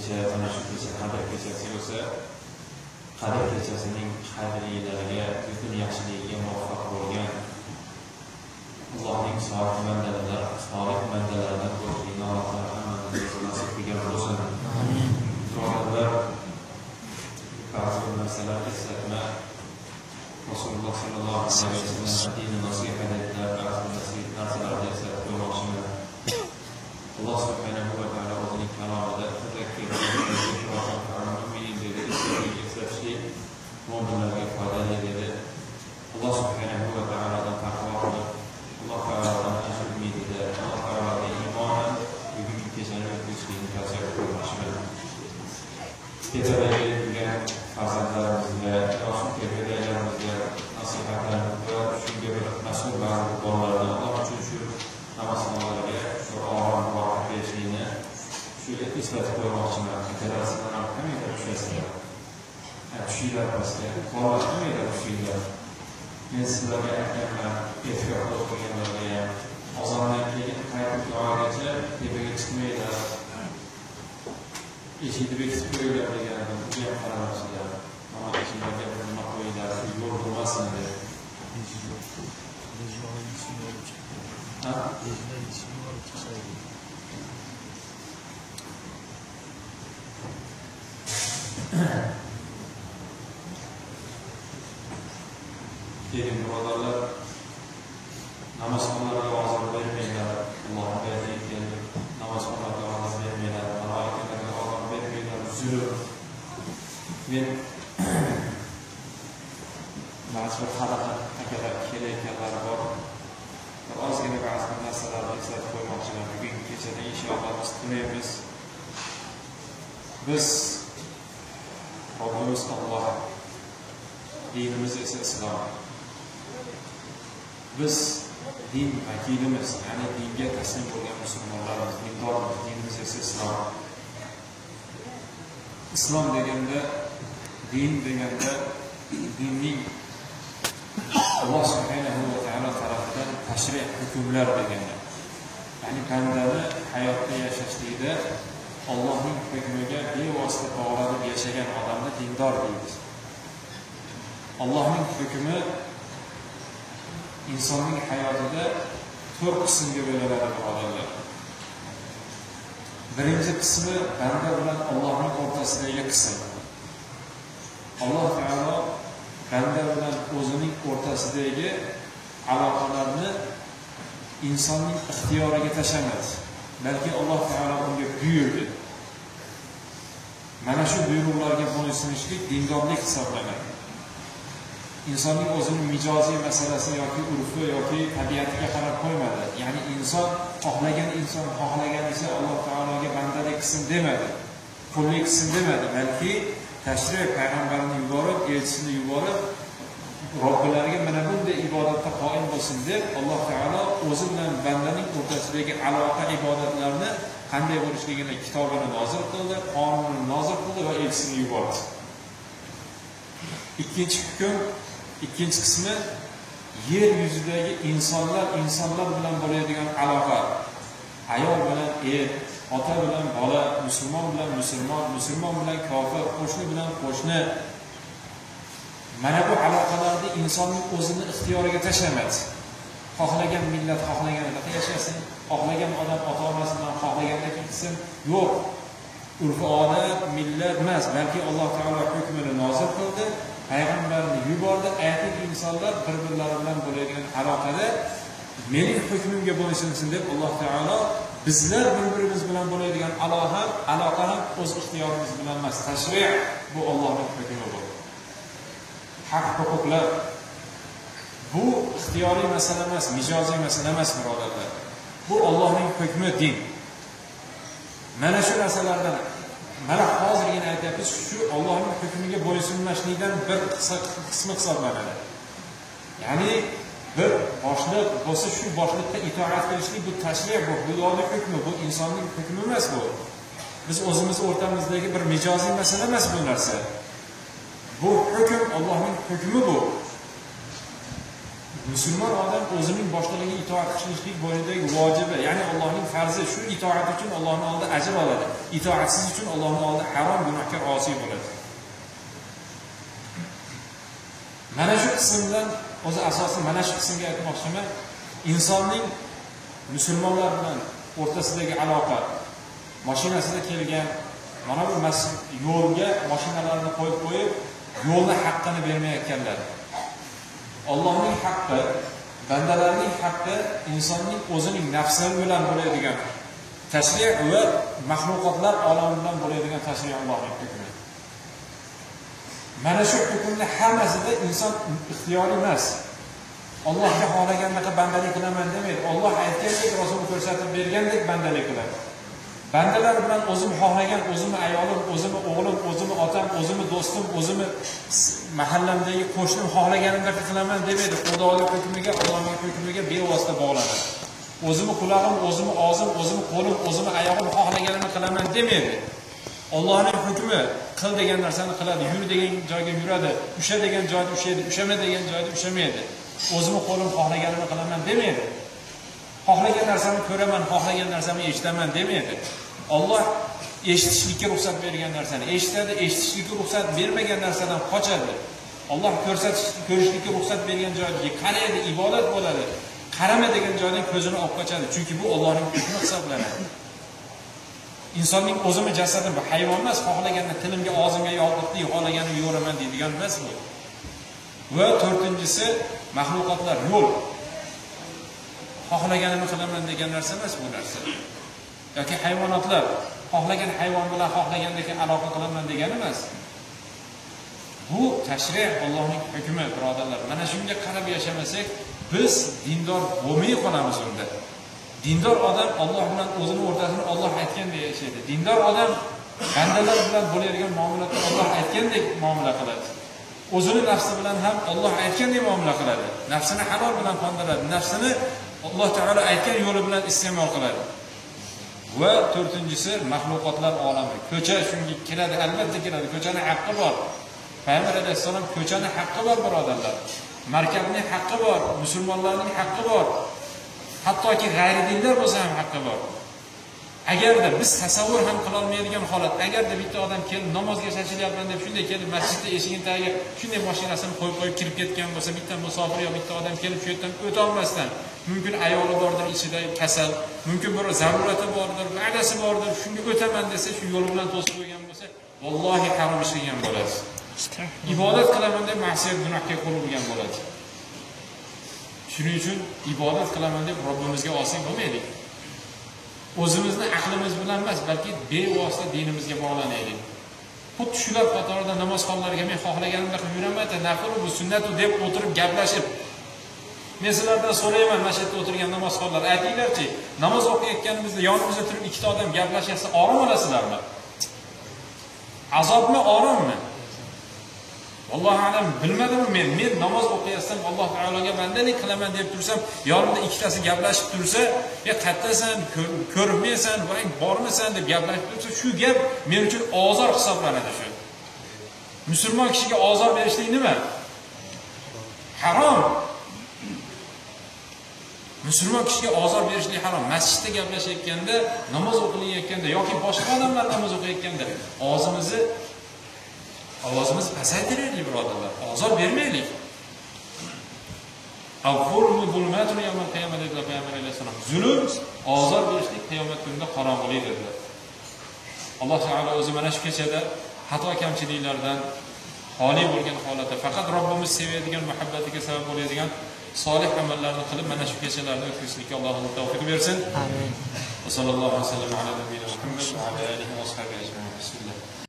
kecha, mana shu kecha qadr kechasi bo'lsa, qadr kechasining xayrlilariga, butun yaxshiligiga muvaffaq bo'lgan Allohning solih bandalaridan bo'lishini Alloh taolo hammamizga nasib qilgan bo'lsin. Amin. Birodarlar, ba'zi bir narsalarni eslatma. Rasululloh sallallohu alayhi vasallam dini nasihat etdilar, ba'zi narsalarni eslatib qo'ymoqchiman. Alloh subhanahu va taolo o'zining kalomida mo'minlarga foydali dedi. Alloh subhanahu va taolodan taqvo qilib, Alloh taolodan ajr umidida, Alloh taologa iymonan bugungi kechani o'tkazishlikni tavsiya qilmoqchiman. Kechadagi yurgan farzandlarimizga, yoshi tepadagarimizga nasihatlar va shunga bir mas'ul ba'zi bolalardan Alloh uchun shu namozxonalarga shu orom vaqt berishlikni shu eslatib qo'ymoqchiman. Kechasidan ham qanday tushasizlar? Tushinglar pastga, bolalar qanday tushinglar? Men sizlarga aytganman, ehtiyot qilganlarga ham ozondan keyin qaytib duogacha tepaga chiqmaylar. Eshikni bekitib qo'yinglar degandim, bu ham qaramabsizlar. Mana eshiklarga nima qo'yinglar, yo'l bo'lmasin deb. Keyin birodarlar, namozxonlarga ozor bermanglar. Allohning aytgan namozxonlarga ozor bermanglar, malaikalarga ozor bermanglar. Zulm. Men ba'zi bir qanaqa akalar kelayotganlar bor. Ozgina ba'zi bir narsalarni eslatib qo'ymoqchiman. Bugungi kechada inshaalloh biz tunaymiz. Biz Robbimiz Alloh, dinimiz esa islom. Biz din vakilimiz, ya'ni dinga taslim bo'lgan musulmonlarimiz, dinlarimiz, dinimiz esa islom. Islom deganda, din deganda dinning Alloh subhanahu va taolo tarafidan tashrih hukmlar degani. Ya'ni bandani hayotda yashashlikda Allohning hukmiga bevosita bog'lanib yashagan odamni dindor deymiz. Allohning hukmi insonning hayotida 4 qismga bo'linadi birodarlar. Birinchi qismi banda bilan Allohning o'rtasidagi qism. Alloh taolo banda bilan o'zining o'rtasidagi aloqalarni insonning ixtiyoriga tashamadi. Balki Alloh taolo unga buyurdi. Mana shu buyruqlarga bo'ysunishlik dindorlik hisoblanadi. İnsonning o'zining mijoziy masalasi yoki urfi yoki tabiatiga qarab qo'ymadi. Ya'ni inson xohlaganicha Alloh taologa bandalik qilsin demadi. Qullik qilsin demadi. Balki tashrih payg'ambarni yuborib, elchisini yuborib, Robbilariga mana bunday ibodatda qoim bo'lsin deb Alloh taolo o'zi bilan bandaning o'rtasidagi aloqa ibodatlarni qanday bo'lishligini kitobini nozil qildi, qonunini nozil qildi va elchisini yubordi. Ikkinchi hukm, ikkinchi qismi yer yuzidagi insonlar bilan bo'ladigan aloqa. Ayol bilan er, ota bilan bola, musulmon bilan musulmon, musulmon bilan kofir, qo'shni bilan qo'shni. Mana bu aloqalarni insonning o'zini ixtiyoriga tashlamadi. Xohlagan millat xohlaganida yashasin, xohlagan odam ota-onasi bilan xohlaganidek qilsin. Yo'q. Urf-odat, millat emas, balki Alloh taolo hukmini nozil qildi, payg'ambarni yubordi. Aytib insonlar bir-birlari bilan bo'ladigan aloqada mening hukmimga bo'ysunsin deb Alloh taolo bizlar bir-birimiz bilan bo'ladigan aloqa ham o'z ixtiyorimiz bilan emas, tashrih bu Allohning hukmi bo'ladi. Haq huquqlar bu ixtiyoriy masala emas, mijoziy masala emas birodarlar. Bu Allohning hukmi, din. Mana shu narsalardan mana hozirgina aytyapmiz, shu Allohning hukmiga bo'ysunmaslikdan bir qismi hisoblanadi. Ya'ni bir boshliq bo'lsa shu boshliqqa itoat qilishlik bu tashrih, bu Xudoning hukmi, bu insonning hukmi emas bu. Biz o'zimiz o'rtamizdagi bir mijoziy masala emas bu narsa. Bu hukm Allohning hukmi bu. musulmon odam o'zining boshqalarga itoat qilishlik bo'yidagi vojibi, ya'ni Allohning farzi, shu itoat uchun Allohning oldida ajr oladi. Itoatsiz uchun Allohning oldida harom, gunohkor, osiy bo'ladi. Mana shu qismdan o'zi asosan mana shu qismga aytmoqchiman. Insonning musulmonlar bilan o'rtasidagi aloqa, mashinasida kelgan mana bu yo'lga mashinalarni qo'yib, yo'lni haqqini bermayotganlar. Allohning haqqi, bandalarning haqqi insonning o'zining nafsi bilan bo'ladigan tashrih va mahluqotlar olami bilan bo'ladigan tashrih Allohning hukmi. Mana shu hukmni hammasida inson ixtiyoriy emas. Allohga xohlagandaqa bandalik qilaman demaydi. Alloh aytgandek, Rasul ko'rsatib bergandek bandalik qiladi. Bandalar bilan o'zim xohlagan, o'zimni ayolim, o'zimni o'g'lim, o'zimni otam, o'zimni do'stim, o'zimni mahallamdagi qo'shnim xohlaganimdek qilaman demaydi. Xudoning hukmiga, Allohning hukmiga bevosita bog'lanadi. O'zimni qulog'im, o'zimni og'zim, o'zimni qo'lim, o'zimni oyog'im xohlaganimni qilaman demaydi. Allohning hukmi qil degan narsani qiladi, yur degan joyga yuradi, usha degan joyda ushaydi, ushama degan joyda ushamaydi. O'zimni qo'lim xohlaganimni qilaman demaydi. Xohlagan narsani ko'raman, xohlagan narsani eshitaman demaydi. Alloh eshitishlikka ruxsat bergan narsani eshitadi, eshitishlikka ruxsat bermagan narsadan qochadi. Alloh ko'rishlikka ruxsat bergan joyga qaraydi, ibodat bo'ladi. Qarama degan joydan ko'zini olib qochadi, chunki bu Allohning hukmi hisoblanadi. Insonning o'zimi jasadim, bu hayvon emas, xohlaganini tilimga, og'zimga yolqitdi, xohlaganini yo'raman deydigan emas bu. Va to'rtinchisi mahluqotlar, yo'l. Xohlaganini qilaman degan narsa emas bu narsa. Yoki hayvonotlar, xohlagan hayvon bilan xohlagandek aloqa qilaman degan emas. Bu tashrih, Allohning hukmi, birodarlar. Mana shunga qarab yashamasak, biz dindor bo'lmay qolamiz unda. Dindor odam Alloh bilan o'zini o'rtasini Alloh aytgandek yashaydi. Dindor odam bandalar bilan bo'ladigan muomalada Alloh aytgandek muomala qiladi. O'zini nafsi bilan ham Alloh aytgandek muomala qiladi. Nafsini halol bilan qondiradi. Nafsini Alloh taolo aytgan yo'li bilan iste'mol qiladi. Va to'rtinchisi mahluqotlar olami. Ko'cha shunga keladi, albatta keladi. Ko'chaning haqqi bor. Payg'ambar alayhisalom ko'chaning haqqi bor, birodarlar. Markabning haqqi bor, musulmonlarning haqqi bor. Hattoki g'ayri dinlar bo'lsa ham haqqi bor. Agarda biz tasavvur ham qila olmaydigan holat, agarda bitta odam kelib namozga shashilyapman deb shunday kelib masjidda eshigini tagiga shunday mashinasini qo'yib kirib ketgan bo'lsa, bitta musofir yo bitta odam kelib shu yerdan o'ta olmasdan, mumkin ayoli bordir, ichida kasal, mumkin bir zarurati bordir, va'dasi bordir, shunga o'taman desa, shu yo'l bilan to'sib qo'ygan bo'lsa, vallohi harom ish qilgan bo'ladi. Ibodat qilaman deb ma'siyat, gunohga qo'l urgan bo'ladi. Shuning uchun ibodat qilaman deb Robbimizga osiy bo'lmaylik. O'zimizni aqlimiz bilan emas, balki bevosita dinimizga bog'lanaylik. Xuddi shular qatorida namozxonlarga men xohlaganimda qilib yuraman, nafl bu sunnatu deb o'tirib gaplashib. Men sizlardan so'rayman, mana shu yerda o'tirgan namozxonlar, aytinglarchi, namoz o'qiyotganimizda yonimizda turib ikkita odam gaplashsa, orom olasizlarmi? Azobmi, orommi? Alloh alam bilmadim men namoz o'qiyapsam, Alloh taologa bandalik qilaman deb tursam, yonimda ikkitasi gaplashib tursa, qayerdasan, ko'rmaysan, voy bormisan deb gaplashib tursa, shu gap men uchun ozor hisoblanadi shu. Musulmon kishiga ozor berishlik nima? Harom. Musulmon kishiga ozor berishlik harom. Masjidda gaplashayotganda, namoz o'qilayotganda yoki boshqa odamlar namoz o'qiyotganda ovozimiz pasaytiraylik, birodarlar. Ozor bermaylik. Zulm, ozor berishlik qiyomat kunida qorong'ulik dedilar. Alloh taolo o'zi mana shu kechada xato kamchiliklardan xoli bo'lgan holatda faqat Robbimiz sevadigan, muhabbatiga sabab bo'ladigan solih amallarni qilib mana shu kechalarni o'tkazishga Alloh tavfiq bersin. Amin. Va sallallohu alayhi va sallam ala nabiyina Muhammad va ala alihi va ashabihi ajma'in. Bismillah.